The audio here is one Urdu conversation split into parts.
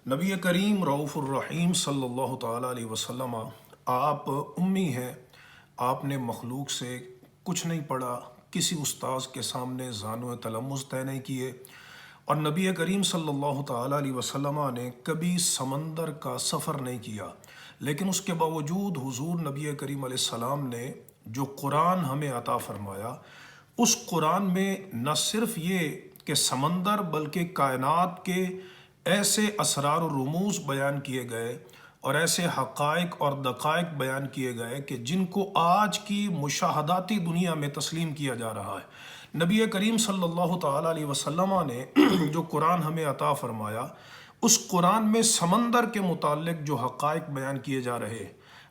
نبی کریم رؤوف الرحیم صلی اللہ تعالیٰ علیہ وسلم، آپ امی ہیں، آپ نے مخلوق سے کچھ نہیں پڑھا، کسی استاذ کے سامنے زانو تلمذ طے نہیں کیے، اور نبی کریم صلی اللہ تعالیٰ علیہ وسلم نے کبھی سمندر کا سفر نہیں کیا، لیکن اس کے باوجود حضور نبی کریم علیہ السلام نے جو قرآن ہمیں عطا فرمایا، اس قرآن میں نہ صرف یہ کہ سمندر بلکہ کائنات کے ایسے اسرار و رموز بیان کیے گئے اور ایسے حقائق اور دقائق بیان کیے گئے کہ جن کو آج کی مشاہداتی دنیا میں تسلیم کیا جا رہا ہے۔ نبی کریم صلی اللہ تعالیٰ علیہ وسلم نے جو قرآن ہمیں عطا فرمایا، اس قرآن میں سمندر کے متعلق جو حقائق بیان کیے جا رہے،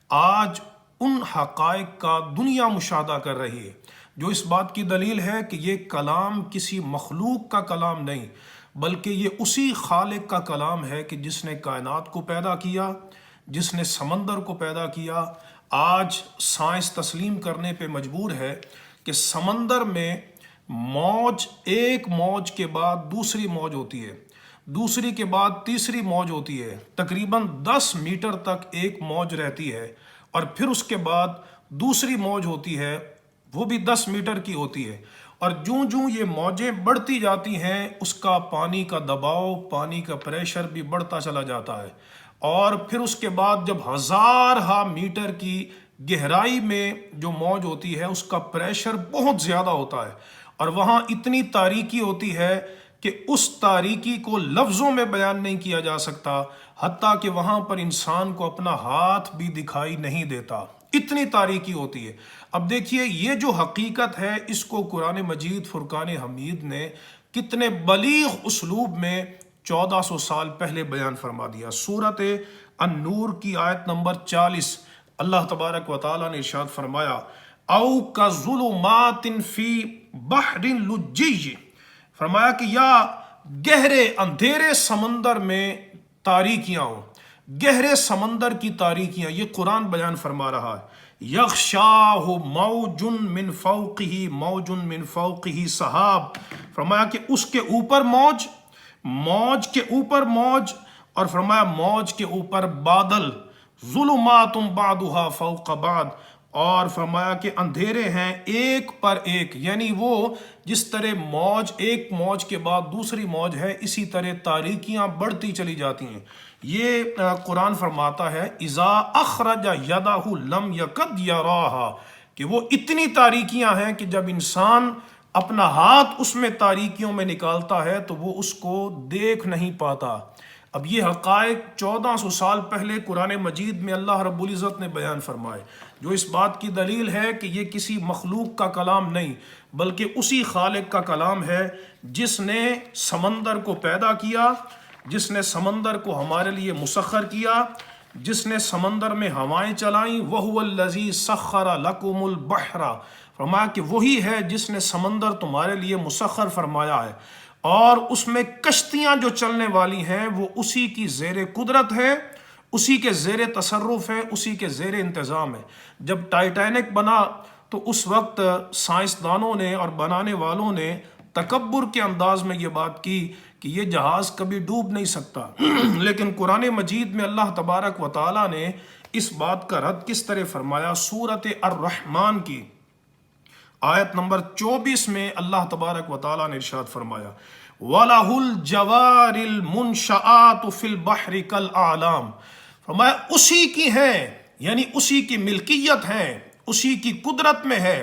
آج ان حقائق کا دنیا مشاہدہ کر رہی ہے، جو اس بات کی دلیل ہے کہ یہ کلام کسی مخلوق کا کلام نہیں، بلکہ یہ اسی خالق کا کلام ہے کہ جس نے کائنات کو پیدا کیا، جس نے سمندر کو پیدا کیا۔ آج سائنس تسلیم کرنے پہ مجبور ہے کہ سمندر میں موج، ایک موج کے بعد دوسری موج ہوتی ہے، دوسری کے بعد تیسری موج ہوتی ہے، تقریباً 10 میٹر تک ایک موج رہتی ہے، اور پھر اس کے بعد دوسری موج ہوتی ہے، وہ بھی 10 میٹر کی ہوتی ہے، اور جوں یہ موجیں بڑھتی جاتی ہیں، اس کا پانی کا دباؤ، پانی کا پریشر بھی بڑھتا چلا جاتا ہے، اور پھر اس کے بعد جب ہزارہ میٹر کی گہرائی میں جو موج ہوتی ہے، اس کا پریشر بہت زیادہ ہوتا ہے، اور وہاں اتنی تاریکی ہوتی ہے کہ اس تاریکی کو لفظوں میں بیان نہیں کیا جا سکتا، حتیٰ کہ وہاں پر انسان کو اپنا ہاتھ بھی دکھائی نہیں دیتا، اتنی تاریکی ہوتی ہے۔ اب دیکھیے، یہ جو حقیقت ہے، اس کو قرآن مجید فرقان حمید نے کتنے بلیغ اسلوب میں 1400 سال پہلے بیان فرما دیا۔ سورۃ النور کی آیت نمبر 40، اللہ تبارک و تعالیٰ نے ارشاد فرمایا، او کظلمات فی بحر لجی، فرمایا کہ یا گہرے اندھیرے سمندر میں تاریکیاں ہوں، گہرے سمندر کی تاریکیاں، یہ قرآن بیان فرما رہا ہے۔ یغشاہ موج من فوقہ موج من فوقہ سحاب، فرمایا کہ اس کے اوپر موج، موج کے اوپر موج، اور فرمایا موج کے اوپر بادل، ظلمات بعضها فوق بعض، اور فرمایا کہ اندھیرے ہیں ایک پر ایک، یعنی وہ جس طرح موج ایک موج کے بعد دوسری موج ہے، اسی طرح تاریکیاں بڑھتی چلی جاتی ہیں۔ یہ قرآن فرماتا ہے اذا اخرج یدہ لم یکد یراہا، کہ وہ اتنی تاریکیاں ہیں کہ جب انسان اپنا ہاتھ اس میں تاریکیوں میں نکالتا ہے تو وہ اس کو دیکھ نہیں پاتا۔ اب یہ حقائق 1400 سال پہلے قرآن مجید میں اللہ رب العزت نے بیان فرمائے، جو اس بات کی دلیل ہے کہ یہ کسی مخلوق کا کلام نہیں، بلکہ اسی خالق کا کلام ہے جس نے سمندر کو پیدا کیا، جس نے سمندر کو ہمارے لیے مسخر کیا، جس نے سمندر میں ہوائیں چلائیں، وَهُوَ الَّذِي سَخَّرَ لَكُمُ الْبَحْرَ، فرمایا کہ وہی ہے جس نے سمندر تمہارے لیے مسخر فرمایا ہے، اور اس میں کشتیاں جو چلنے والی ہیں وہ اسی کی زیر قدرت ہے، اسی کے زیر تصرف ہے، اسی کے زیر انتظام ہے۔ جب ٹائٹینک بنا تو اس وقت سائنسدانوں نے اور بنانے والوں نے تکبر کے انداز میں یہ بات کی کہ یہ جہاز کبھی ڈوب نہیں سکتا، لیکن قرآن مجید میں اللہ تبارک و تعالیٰ نے اس بات کا رد کس طرح فرمایا۔ سورۃ الرحمن کی آیت نمبر 24 میں اللہ تبارک و تعالیٰ نے ارشاد فرمایا، وَلَهُ الْجَوَارِ الْمُنْشَآتُ فِي الْبَحْرِ كَالْأَعْلَامِ، فرمایا اسی کی ہیں، یعنی اسی کی ملکیت ہے، اسی کی قدرت میں ہے۔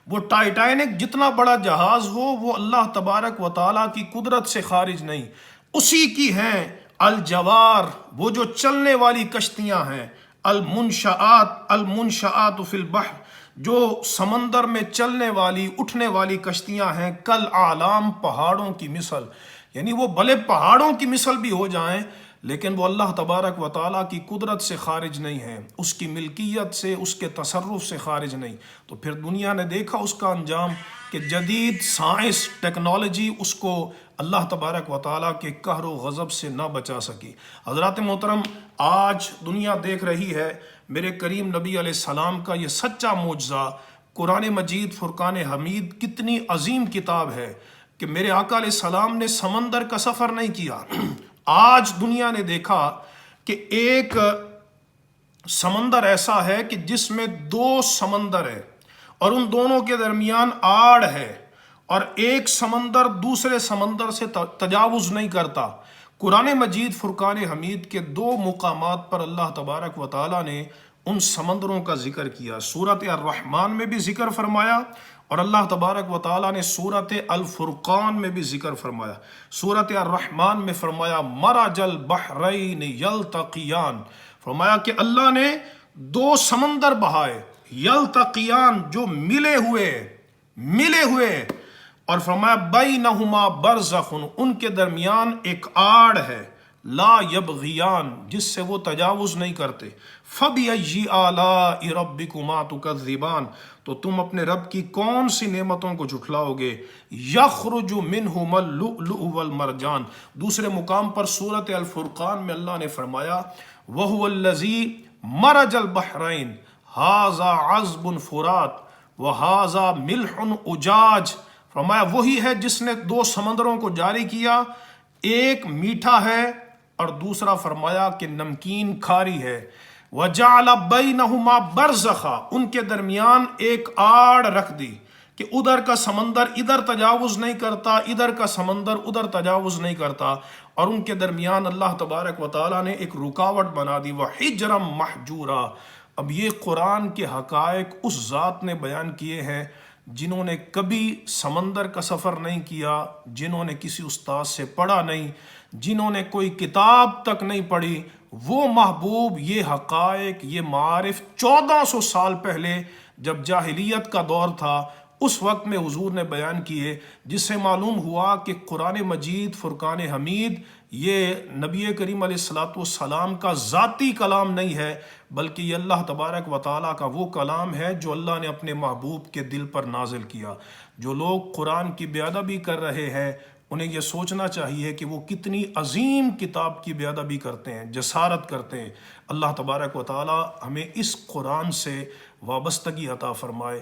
وہ ٹائٹینک جتنا بڑا جہاز ہو، وہ اللہ تبارک و تعالیٰ کی قدرت سے خارج نہیں، اسی کی ہیں۔ الجوار، وہ جو چلنے والی کشتیاں ہیں، المنشآت فی البحر، جو سمندر میں چلنے والی اٹھنے والی کشتیاں ہیں، کل اعلام، پہاڑوں کی مثل، یعنی وہ بھلے پہاڑوں کی مثل بھی ہو جائیں لیکن وہ اللہ تبارک و تعالیٰ کی قدرت سے خارج نہیں ہیں، اس کی ملکیت سے، اس کے تصرف سے خارج نہیں۔ تو پھر دنیا نے دیکھا اس کا انجام کہ جدید سائنس ٹیکنالوجی اس کو اللہ تبارک و تعالیٰ کے قہر و غضب سے نہ بچا سکی۔ حضرات محترم، آج دنیا دیکھ رہی ہے میرے کریم نبی علیہ السلام کا یہ سچا معجزہ، قرآن مجید فرقان حمید کتنی عظیم کتاب ہے کہ میرے آقا علیہ السلام نے سمندر کا سفر نہیں کیا، آج دنیا نے دیکھا کہ ایک سمندر ایسا ہے کہ جس میں دو سمندر ہے اور ان دونوں کے درمیان آڑ ہے، اور ایک سمندر دوسرے سمندر سے تجاوز نہیں کرتا۔ قرآن مجید فرقان حمید کے دو مقامات پر اللہ تبارک و تعالیٰ نے ان سمندروں کا ذکر کیا۔ سورۃ الرحمن میں بھی ذکر فرمایا، اور اللہ تبارک و تعالیٰ نے سورۃ الفرقان میں بھی ذکر فرمایا۔ سورۃ الرحمن میں فرمایا مرج البحرین یلتقیان، فرمایا کہ اللہ نے دو سمندر بہائے، یلتقیان جو ملے ہوئے، اور فرمایا بینہما برزخ، ان کے درمیان ایک آڑ ہے، لا یبغیان، جس سے وہ تجاوز نہیں کرتے۔ فَبِأَيِّ آلَاءِ رَبِّكُمَا تُكَذِّبَانِ، تو تم اپنے رب کی کون سی نعمتوں کو جھٹلاؤ گے۔ یخرج منہما اللؤلؤ والمرجان، دوسرے مقام پر سورۃ الفرقان میں اللہ نے فرمایا وَهُوَ الَّذِي مَرَجَ الْبَحْرَيْنِ هَذَا عَذْبٌ فُرَاتٌ وَهَذَا مِلْحٌ أُجَاجٌ، فرمایا وہی ہے جس نے دو سمندروں کو جاری کیا، ایک میٹھا ہے اور دوسرا فرمایا کہ نمکین کھاری ہے۔ وَجَعَلَ بَيْنَهُمَا بَرْزَخًا، ان کے درمیان ایک آڑ رکھ دی کہ ادھر کا سمندر ادھر تجاوز نہیں کرتا، ادھر کا سمندر ادھر تجاوز نہیں کرتا، اور ان کے درمیان اللہ تبارک و تعالیٰ نے ایک رکاوٹ بنا دی، وَحِجْرًا مَحْجُورًا۔ اب یہ قرآن کے حقائق اس ذات نے بیان کیے ہیں جنہوں نے کبھی سمندر کا سفر نہیں کیا، جنہوں نے کسی استاد سے پڑھا نہیں، جنہوں نے کوئی کتاب تک نہیں پڑھی، وہ محبوب یہ حقائق، یہ معارف 1400 سال پہلے جب جاہلیت کا دور تھا اس وقت میں حضور نے بیان کیے، جس سے معلوم ہوا کہ قرآن مجید فرقان حمید یہ نبی کریم علیہ الصلاۃ والسلام کا ذاتی کلام نہیں ہے، بلکہ یہ اللہ تبارک و تعالیٰ کا وہ کلام ہے جو اللہ نے اپنے محبوب کے دل پر نازل کیا۔ جو لوگ قرآن کی بے ادبی کر رہے ہیں انہیں یہ سوچنا چاہیے کہ وہ کتنی عظیم کتاب کی بے ادبی کرتے ہیں، جسارت کرتے ہیں۔ اللہ تبارک و تعالیٰ ہمیں اس قرآن سے وابستگی عطا فرمائے۔